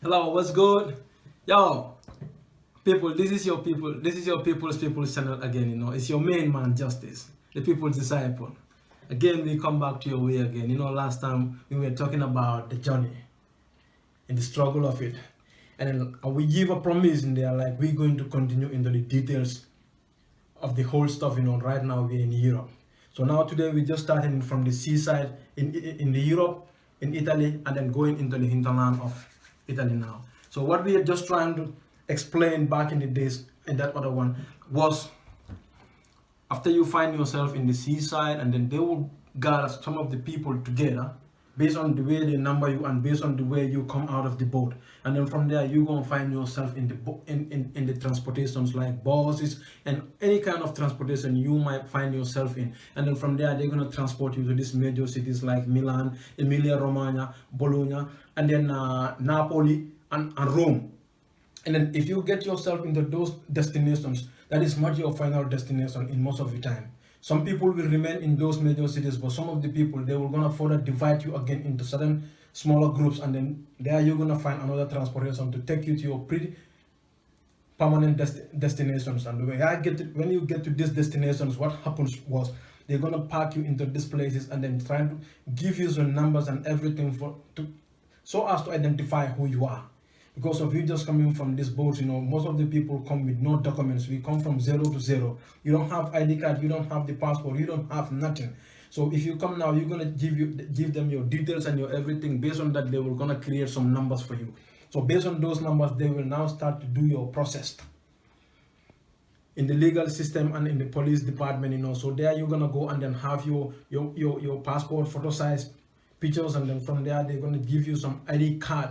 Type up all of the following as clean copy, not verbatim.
Hello, what's good? Yo, people, this is your people's channel again, It's your main man, Justice, the people's disciple. Again, we come back to your way again. Last time we were talking about the journey and the struggle of it. And then we give a promise in there, like we're going to continue into the details of the whole stuff, right now we're in Europe. So now today we just starting from the seaside in the Europe, in Italy, and then going into the hinterland of Italy now. So what we are just trying to explain back in the days in that other one was after you find yourself in the seaside, and then they will gather some of the people together based on the way they number you and based on the way you come out of the boat, and then from there you're gonna find yourself in the in the transportations like buses and any kind of transportation you might find yourself in, and then from there they're gonna transport you to these major cities like Milan, Emilia Romagna, Bologna, and then Napoli and Rome. And then if you get yourself into those destinations, that is not your final destination in most of the time. Some people will remain in those major cities, but some of the people, they will gonna further divide you again into certain smaller groups, and then there you're gonna find another transportation to take you to your pretty permanent destinations. And when you get to these destinations, what happens was they're gonna pack you into these places and then try to give you some numbers and everything so as to identify who you are. Because of you just coming from this boat, most of the people come with no documents. We come from zero to zero. You don't have ID card, you don't have the passport, you don't have nothing. So if you come now, you're gonna give them your details and your everything. Based on that, they will gonna create some numbers for you. So based on those numbers, they will now start to do your process in the legal system and in the police department. So there you're gonna go and then have your passport photo size pictures, and then from there they're gonna give you some ID card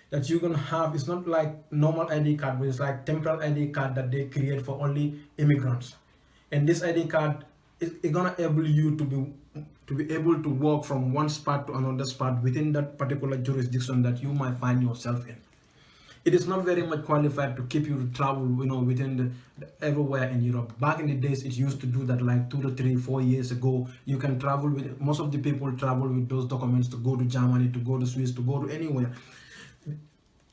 that you're gonna have. It's not like normal ID card, but it's like temporal ID card that they create for only immigrants. And this ID card is gonna enable you to be able to work from one spot to another spot within that particular jurisdiction that you might find yourself in. It is not very much qualified to keep you to travel, within everywhere in Europe. Back in the days, it used to do that like 2 to 3, 4 years ago. You can travel with, most of the people travel with those documents to go to Germany, to go to Swiss, to go to anywhere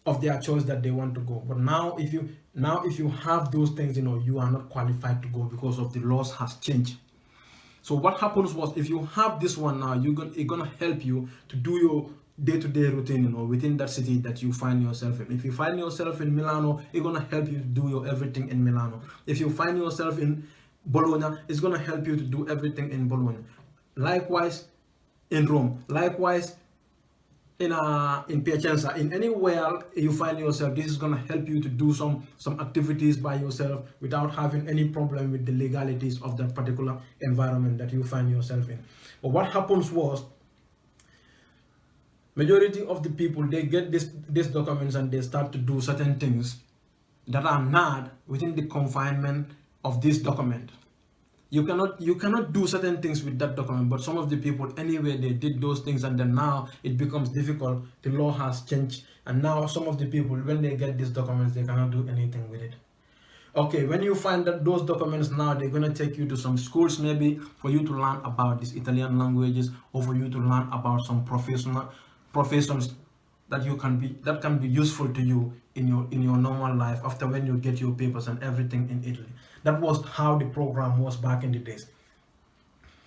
of their choice that they want to go. But now if you have those things, you are not qualified to go because of the laws has changed. So what happens was, if you have this one now, it's gonna help you to do your day-to-day routine, within that city that you find yourself in. If you find yourself in Milano, it's gonna help you to do your everything in Milano. If you find yourself in Bologna, it's gonna help you to do everything in Bologna. Likewise in Rome. Likewise in Piacenza, in anywhere you find yourself, this is going to help you to do some activities by yourself without having any problem with the legalities of that particular environment that you find yourself in. But what happens was, majority of the people, they get these documents and they start to do certain things that are not within the confinement of this document. You cannot do certain things with that document, but some of the people anyway, they did those things, and then now it becomes difficult. The law has changed, and now some of the people, when they get these documents, they cannot do anything with it. Okay, when you find that those documents, now they're going to take you to some schools, maybe for you to learn about these Italian languages, or for you to learn about some professions that can be useful to you in your normal life after when you get your papers and everything in Italy. That was how the program was back in the days.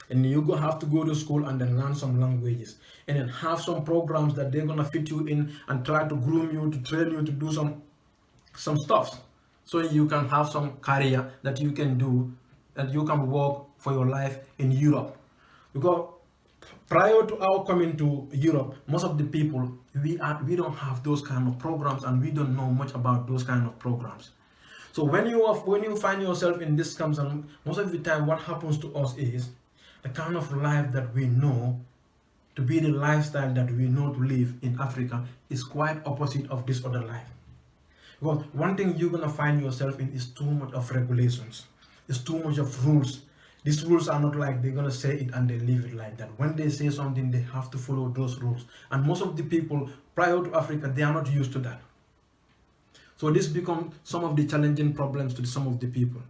And you have to go to school and then learn some languages, and then have some programs that they're gonna fit you in and try to groom you, to train you to do some stuff, so you can have some career that you can do, that you can work for your life in Europe. Because prior to our coming to Europe, most of the people, we don't have those kind of programs, and we don't know much about those kind of programs. So when you find yourself in this camps, and most of the time what happens to us is the kind of life that we know to be the lifestyle that we know to live in Africa is quite opposite of this other life. Because one thing you're gonna find yourself in is too much of regulations. It's too much of rules. These rules are not like they're gonna say it and they leave it like that. When they say something, they have to follow those rules. And most of the people prior to Africa, they are not used to that. So this becomes some of the challenging problems to some of the people.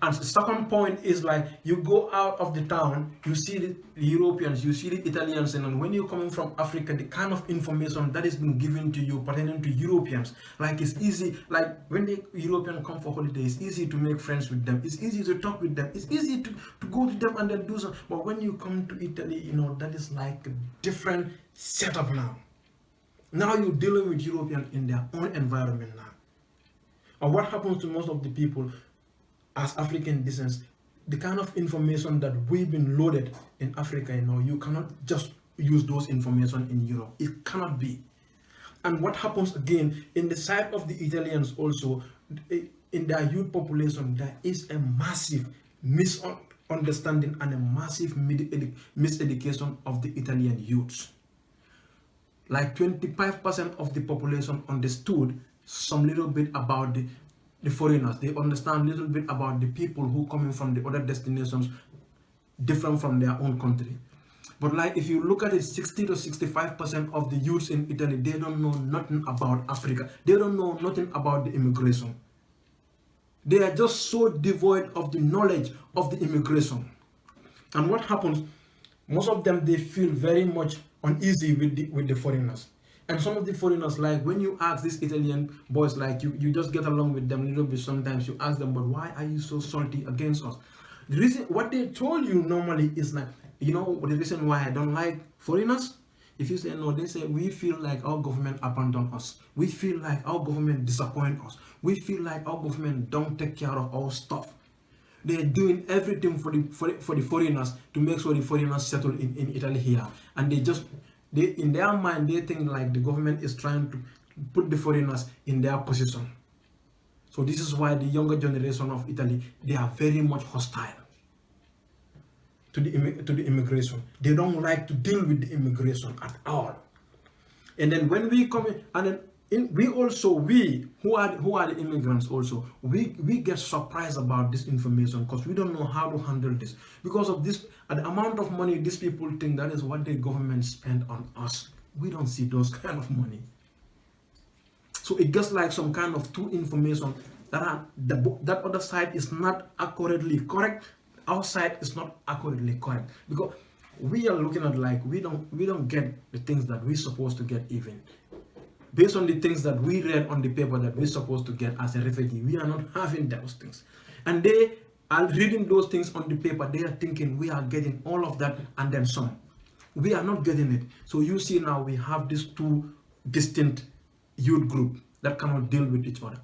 And the second point is like you go out of the town, you see the Europeans, you see the Italians, and when you're coming from Africa, the kind of information that has been given to you pertaining to Europeans, like it's easy, like when the Europeans come for holiday, it's easy to make friends with them, it's easy to talk with them, it's easy to go to them and then do something. But when you come to Italy, you know, that is like a different setup now. Now you're dealing with Europeans in their own environment now. And what happens to most of the people as African descent, the kind of information that we've been loaded in Africa, you know, you cannot just use those information in Europe. It cannot be. And what happens again in the side of the Italians also, in their youth population, there is a massive misunderstanding and a massive miseducation of the Italian youths. Like 25% of the population understood some little bit about the foreigners. They understand a little bit about the people who coming from the other destinations different from their own country. But like if you look at it, 60 to 65% of the youths in Italy, they don't know nothing about Africa. They don't know nothing about the immigration. They are just so devoid of the knowledge of the immigration. And what happens, most of them, they feel very much uneasy with the foreigners. And some of the foreigners, like when you ask these Italian boys, like you just get along with them a little bit sometimes, you ask them, but why are you so salty against us? The reason, what they told you normally is like, you know, the reason why I don't like foreigners? If you say no, they say, we feel like our government abandoned us. We feel like our government disappoint us. We feel like our government don't take care of our stuff. They're doing everything for the foreigners to make sure the foreigners settle in Italy here. And they in their mind, they think like the government is trying to put the foreigners in their position. So this is why the younger generation of Italy, they are very much hostile to the immigration. They don't like to deal with the immigration at all. And then when we come in, and then we who are the immigrants also, we get surprised about this information because we don't know how to handle this. Because of this, the amount of money these people think that is what the government spend on us. We don't see those kind of money. So it gets like some kind of two information that other side is not accurately correct. Our side is not accurately correct because we are looking at like we don't get the things that we're supposed to get even. Based on the things that we read on the paper that we're supposed to get as a refugee, we are not having those things. And they are reading those things on the paper, they are thinking we are getting all of that and then some. We are not getting it. So you see now we have these two distinct youth groups that cannot deal with each other.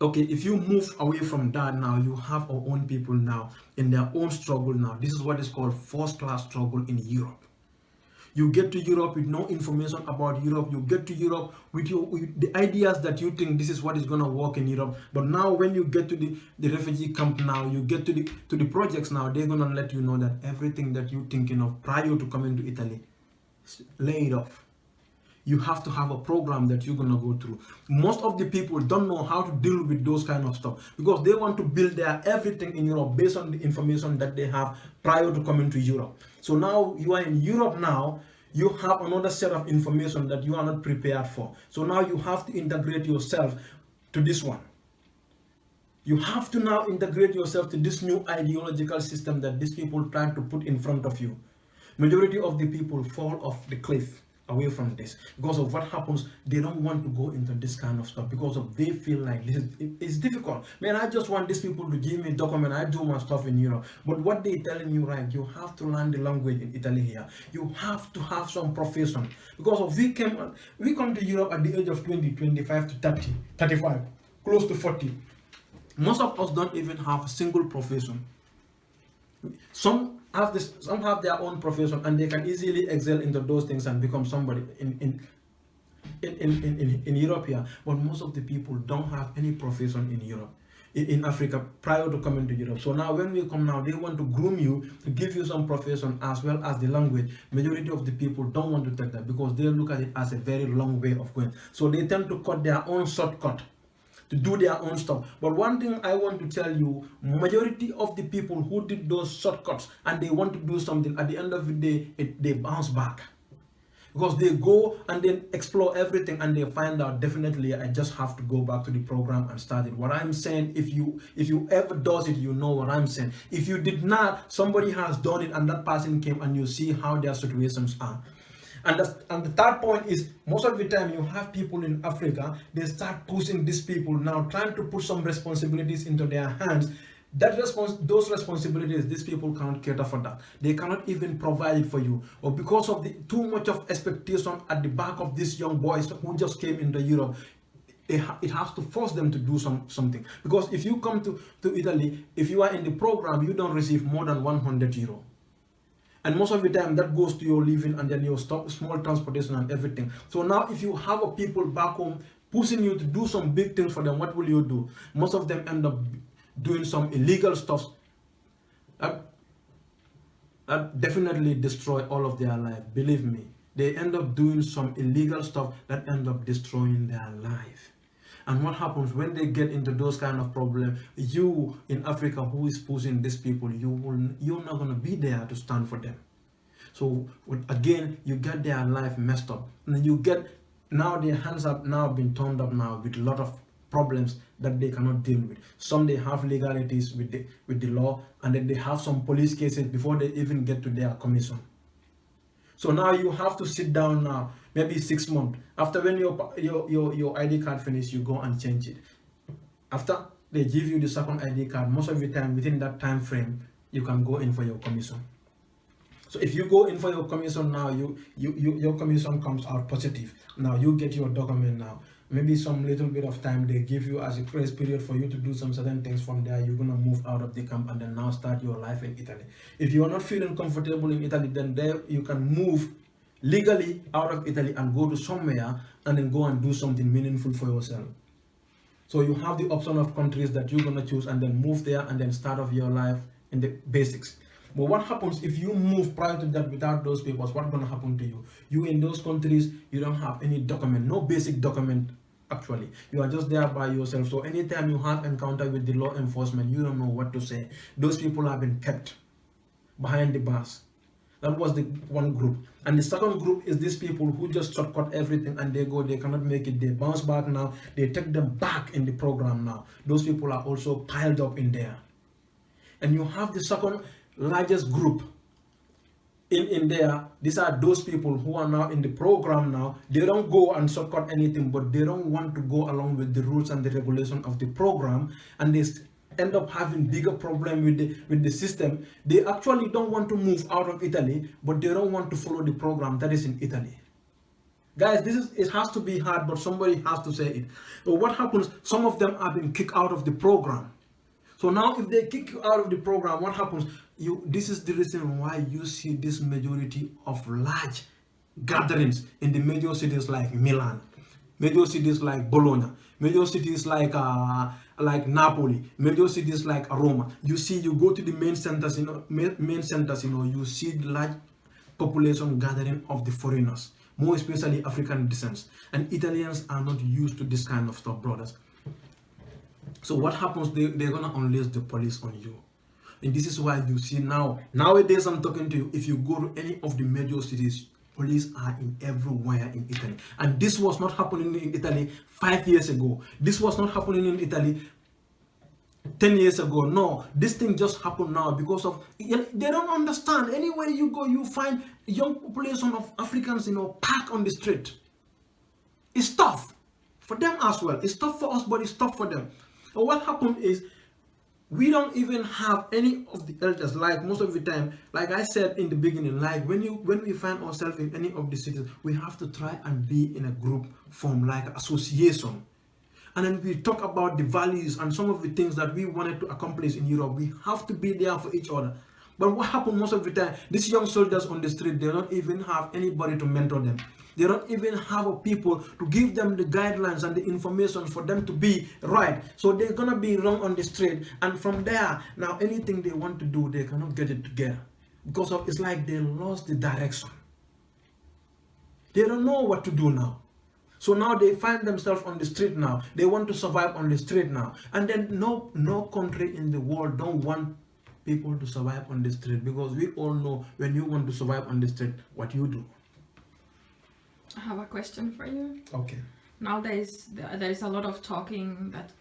Okay, if you move away from that now, you have our own people now in their own struggle now. This is what is called first-class struggle in Europe. You get to Europe with no information about Europe. You get to Europe with the ideas that you think this is what is going to work in Europe. But now when you get to the refugee camp now, you get to the projects now, they're going to let you know that everything that you're thinking of prior to coming to Italy, lay it off. You have to have a program that you're going to go through. Most of the people don't know how to deal with those kind of stuff because they want to build their everything in Europe based on the information that they have prior to coming to Europe. So now you are in Europe now, you have another set of information that you are not prepared for. So now you have to integrate yourself to this one. You have to now integrate yourself to this new ideological system that these people try to put in front of you. Majority of the people fall off the cliff away from this because of what happens. They don't want to go into this kind of stuff because of they feel like this is difficult. Man, I just want these people to give me a document. I do my stuff in Europe. But what they telling you, right, you have to learn the language in Italy here. You have to have some profession because of we come to Europe at the age of 20, 25 to 30, 35, close to 40. Most of us don't even have a single profession. Some have their own profession and they can easily excel into those things and become somebody in Europe here. But most of the people don't have any profession in Europe, in Africa prior to coming to Europe. So now when we come now, they want to groom you to give you some profession as well as the language. Majority of the people don't want to take that because they look at it as a very long way of going. So they tend to cut their own shortcut to do their own stuff. But one thing I want to tell you, majority of the people who did those shortcuts and they want to do something, at the end of the day, they bounce back. because they go and then explore everything and they find out definitely I just have to go back to the program and start it. What I'm saying, if you ever does it, you know what I'm saying. If you did not, somebody has done it and that person came, and you see how their situations are. And the third point is, most of the time you have people in Africa, they start pushing these people now, trying to put some responsibilities into their hands. Those responsibilities, these people cannot cater for that. They cannot even provide for you, or because of the too much of expectation at the back of these young boys who just came into Europe, it has to force them to do something. Because if you come to Italy, if you are in the program, you don't receive more than 100 euro. And most of the time that goes to your living and then your small transportation and everything. So now if you have a people back home pushing you to do some big things for them, what will you do? Most of them end up doing some illegal stuff that definitely destroy all of their life. Believe me, they end up doing some illegal stuff that end up destroying their life. And what happens when they get into those kind of problems? You in Africa who is pushing these people, you're not going to be there to stand for them. So again, you get their life messed up, and you get now their hands have now been turned up now with a lot of problems that they cannot deal with. Some they have legalities with the law, and then they have some police cases before they even get to their commission. So now you have to sit down now, maybe 6 months. After when your ID card finish, you go and change it. After they give you the second ID card, most of the time within that time frame, you can go in for your commission. So if you go in for your commission now, your commission comes out positive. Now you get your document now. Maybe some little bit of time they give you as a grace period for you to do some certain things. From there, you're gonna move out of the camp and then now start your life in Italy. If you are not feeling comfortable in Italy, then there you can move legally out of Italy and go to somewhere and then go and do something meaningful for yourself. So you have the option of countries that you're gonna choose and then move there and then start off your life in the basics. But what happens if you move prior to that without those papers? What's going to happen to you? You in those countries, you don't have any document, no basic document actually. You are just there by yourself. So anytime you have encounter with the law enforcement, you don't know what to say. Those people have been kept behind the bars. That was the one group. And the second group is these people who just shortcut everything and they go, they cannot make it. They bounce back now. They take them back in the program now. Those people are also piled up in there. And you have the second largest group in there. These are those people who are now in the program now. They don't go and shortcut anything, but they don't want to go along with the rules and the regulation of the program, and they end up having bigger problem with the system. They actually don't want to move out of Italy, but they don't want to follow the program that is in Italy. Guys, it has to be hard, but somebody has to say it. So what happens? Some of them have been kicked out of the program. So now if they kick you out of the program, what happens? This is the reason why you see this majority of large gatherings in the major cities like Milan, major cities like Bologna, major cities like Napoli, major cities like Roma. You see, you go to the main centers, you see the large population gathering of the foreigners, more especially African descent. And Italians are not used to this kind of stuff, brothers. So what happens? They're gonna unleash the police on you. And this is why you see nowadays I'm talking to you, if you go to any of the major cities, police are in everywhere in Italy. And this was not happening in Italy 5 years ago. This was not happening in Italy 10 years ago. No, this thing just happened now because of, they don't understand. Anywhere you go, you find young population of Africans, packed on the street. It's tough for them as well. It's tough for us, but it's tough for them. And what happened is, we don't even have any of the elders. Like most of the time, like I said in the beginning, like when we find ourselves in any of the cities, we have to try and be in a group form, like association. And then we talk about the values and some of the things that we wanted to accomplish in Europe. We have to be there for each other. But what happened most of the time, these young soldiers on the street, they don't even have anybody to mentor them. They don't even have people to give them the guidelines and the information for them to be right. So they're gonna be wrong on the street, and from there, now anything they want to do, they cannot get it together because it's like they lost the direction. They don't know what to do now. So now they find themselves on the street now. They want to survive on the street now, and then no country in the world don't want people to survive on the street, because we all know when you want to survive on the street, what you do. I have a question for you. Okay. Nowadays, there is a lot of talking that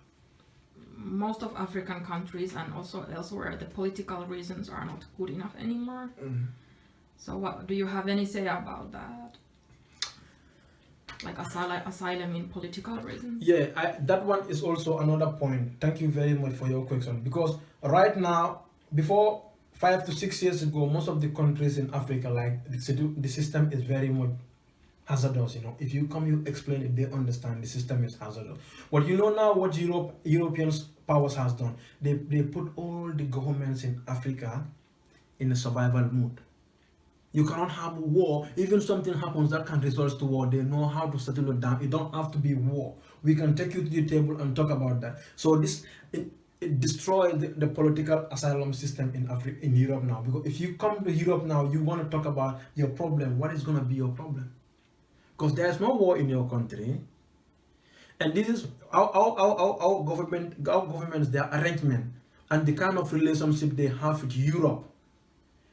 most of African countries and also elsewhere, the political reasons are not good enough anymore. So what do you have any say about that? Like asylum in political reasons? Yeah, that one is also another point. Thank you very much for your question. Because right now, before 5 to 6 years ago, most of the countries in Africa, like the system is very much hazardous. If you come, you explain it, they understand the system is hazardous. But now what European powers has done, they put all the governments in Africa in a survival mode. You cannot have war. Even something happens that can result to war, they know how to settle it down. It don't have to be war. We can take you to the table and talk about that. So it destroys the political asylum system in Europe now. Because if you come to Europe now, you want to talk about your problem. What is going to be your problem? Because there's no war in your country, and this is our governments, their arrangement and the kind of relationship they have with Europe.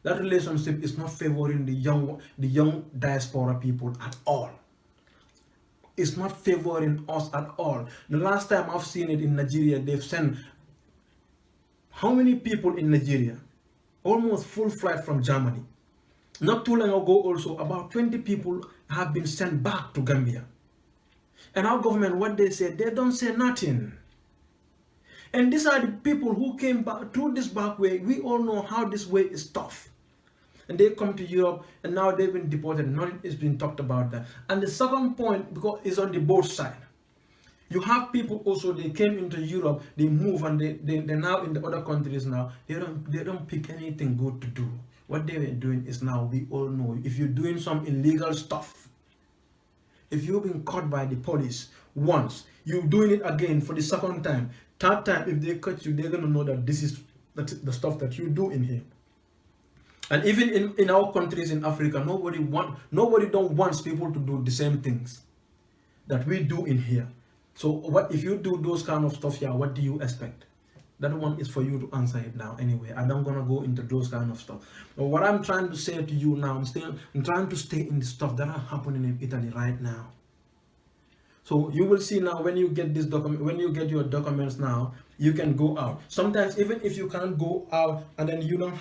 That relationship is not favoring the young diaspora people at all. It's not favoring us at all. The last time I've seen it in Nigeria, they've sent how many people in Nigeria? Almost full flight from Germany. Not too long ago also, about 20 people have been sent back to Gambia. And our government, what they say, they don't say nothing. And these are the people who came back through this back way. We all know how this way is tough. And they come to Europe, and now they've been deported. Nothing is being talked about that. And the second point, because it's on the both sides. You have people also, they came into Europe, they move, and they're now in the other countries now. They don't pick anything good to do. What they were doing is, now we all know, if you're doing some illegal stuff, if you've been caught by the police once, you're doing it again for the second time, third time, if they catch you, they're gonna know that this is the stuff that you do in here. And even in our countries in Africa, nobody don't want people to do the same things that we do in here. So what if you do those kind of stuff here? What do you expect? That one is for you to answer it now. Anyway, I'm not gonna go into those kind of stuff. But what I'm trying to say to you now, I'm trying to stay in the stuff that are happening in Italy right now. So you will see now, when you get this document, when you get your documents now, you can go out. Sometimes even if you can't go out, and then you don't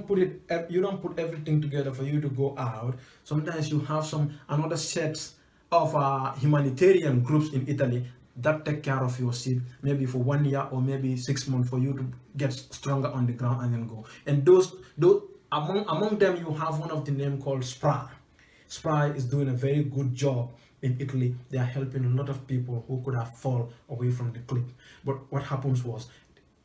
put everything together for you to go out. Sometimes you have another set of humanitarian groups in Italy that take care of your seat, maybe for 1 year or maybe 6 months, for you to get stronger on the ground and then go. And those among them, you have one of the name called SPRA. SPRA is doing a very good job in Italy. They are helping a lot of people who could have fallen away from the cliff. But what happens was,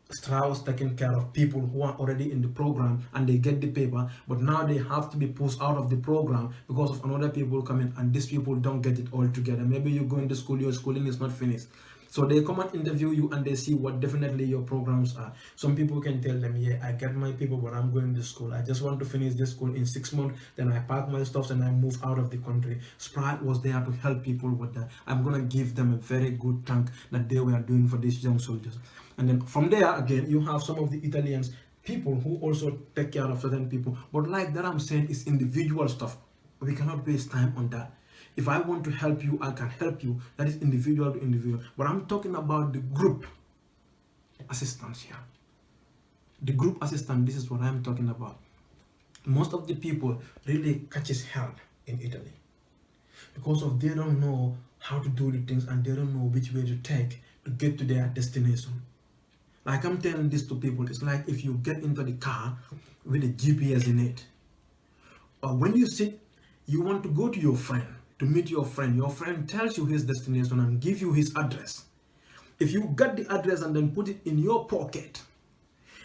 SPRA was taking care of people who are already in the program and they get the paper, but now they have to be pushed out of the program because of another people coming, and these people don't get it all together. Maybe you go into school, your schooling is not finished. So they come and interview you and they see what definitely your programs are. Some people can tell them, yeah, I get my people, but I'm going to school. I just want to finish this school in 6 months. Then I pack my stuff and I move out of the country. SPRA was there to help people with that. I'm going to give them a very good thank that they were doing for these young soldiers. And then from there, again, you have some of the Italians, people who also take care of certain people. But like that, I'm saying, is individual stuff. We cannot waste time on that. If I want to help you, I can help you. That is individual to individual. But I'm talking about the group assistance here. The group assistance, this is what I'm talking about. Most of the people really catches hell in Italy because of they don't know how to do the things, and they don't know which way to take to get to their destination. Like I'm telling this to people, it's like if you get into the car with a GPS in it, or when you sit, you want to go to your friend, to meet your friend tells you his destination and give you his address. If you get the address and then put it in your pocket,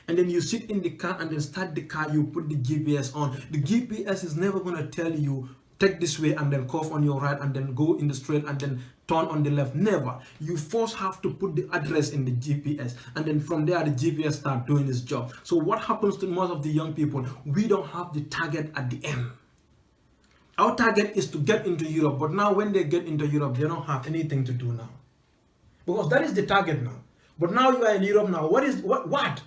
and then you sit in the car and then start the car, you put the GPS on. The GPS is never going to tell you, take this way and then curve on your right and then go in the straight and then turn on the left. Never. You first have to put the address in the GPS, and then from there the GPS start doing its job. So what happens to most of the young people? We don't have the target at the end. Our target is to get into Europe, but now when they get into Europe, they don't have anything to do now, because that is the target now. But now you are in Europe now. What?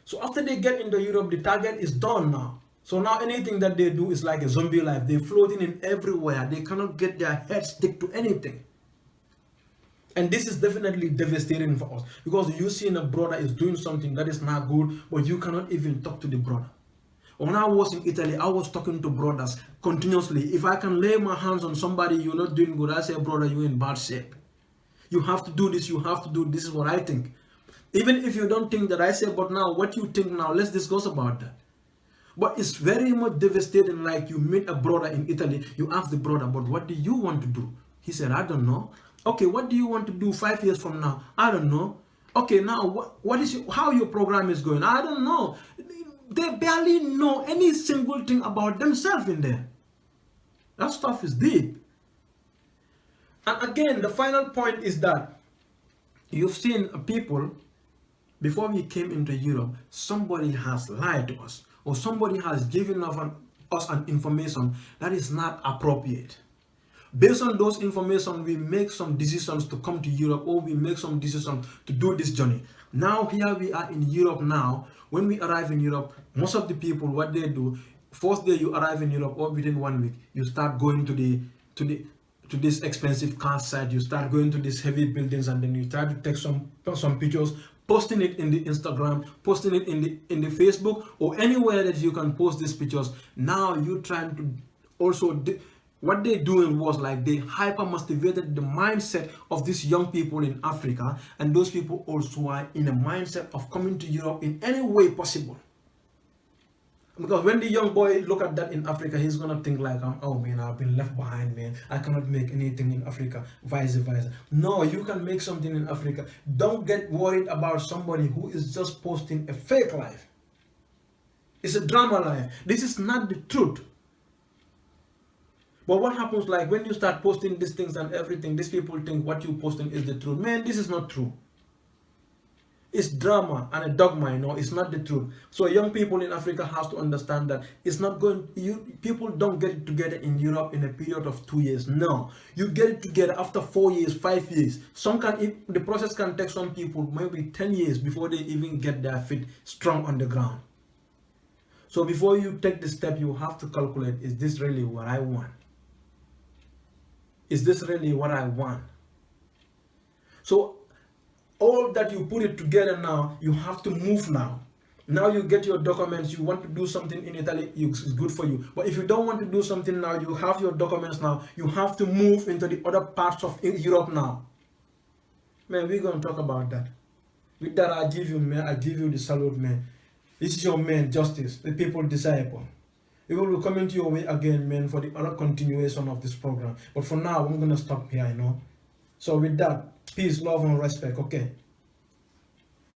So after they get into Europe, the target is done now. So now anything that they do is like a zombie life. They're floating in everywhere. They cannot get their head stick to anything. And this is definitely devastating for us, because you see a brother is doing something that is not good, but you cannot even talk to the brother. When I was in Italy, I was talking to brothers continuously. If I can lay my hands on somebody, you're not doing good, I say, brother, you're in bad shape. You have to do this, you have to do this is what I think. Even if you don't think that, I say, but now what you think now, let's discuss about that. But it's very much devastating. Like you meet a brother in Italy, you ask the brother, but what do you want to do? He said, I don't know. Okay, what do you want to do 5 years from now? I don't know. Okay, now what is how your program is going? I don't know. They barely know any single thing about themselves in there. That stuff is deep. And again, the final point is that you've seen people, before we came into Europe, somebody has lied to us, or somebody has given us an information that is not appropriate. Based on those information, we make some decisions to come to Europe, or we make some decisions to do this journey. Now here we are in Europe now. When we arrive in Europe, most of the people, what they do, first day you arrive in Europe, or within 1 week, you start going to this expensive car site, you start going to these heavy buildings, and then you try to take some pictures, posting it in the Instagram, posting it in the Facebook, or anywhere that you can post these pictures. Now you're trying to also what they doing was like they hyper motivated the mindset of these young people in Africa, and those people also are in a mindset of coming to Europe in any way possible. Because when the young boy look at that in Africa, he's gonna think like, oh man, I've been left behind, man. I cannot make anything in Africa, vice versa. No, you can make something in Africa. Don't get worried about somebody who is just posting a fake life. It's a drama life. This is not the truth. But what happens, like when you start posting these things and everything, these people think what you're posting is the truth. Man, this is not true. It's drama and a dogma, it's not the truth. So young people in Africa have to understand that it's not going, people don't get it together in Europe in a period of 2 years. No, you get it together after 4 years, 5 years. The process can take some people maybe 10 years before they even get their feet strong on the ground. So before you take the step, you have to calculate, is this really what I want? Is this really what I want? So all that you put it together now, you have to move now. Now you get your documents, you want to do something in Italy, it's good for you. But if you don't want to do something now, you have your documents now, you have to move into the other parts of Europe now. Man, we're going to talk about that. With that, I give you, man, I give you the salute, man. This is your man, Justice, the people disciple. We will be coming to your way again, man, for the other continuation of this program. But for now, I'm going to stop here, So with that, peace, love, and respect, okay?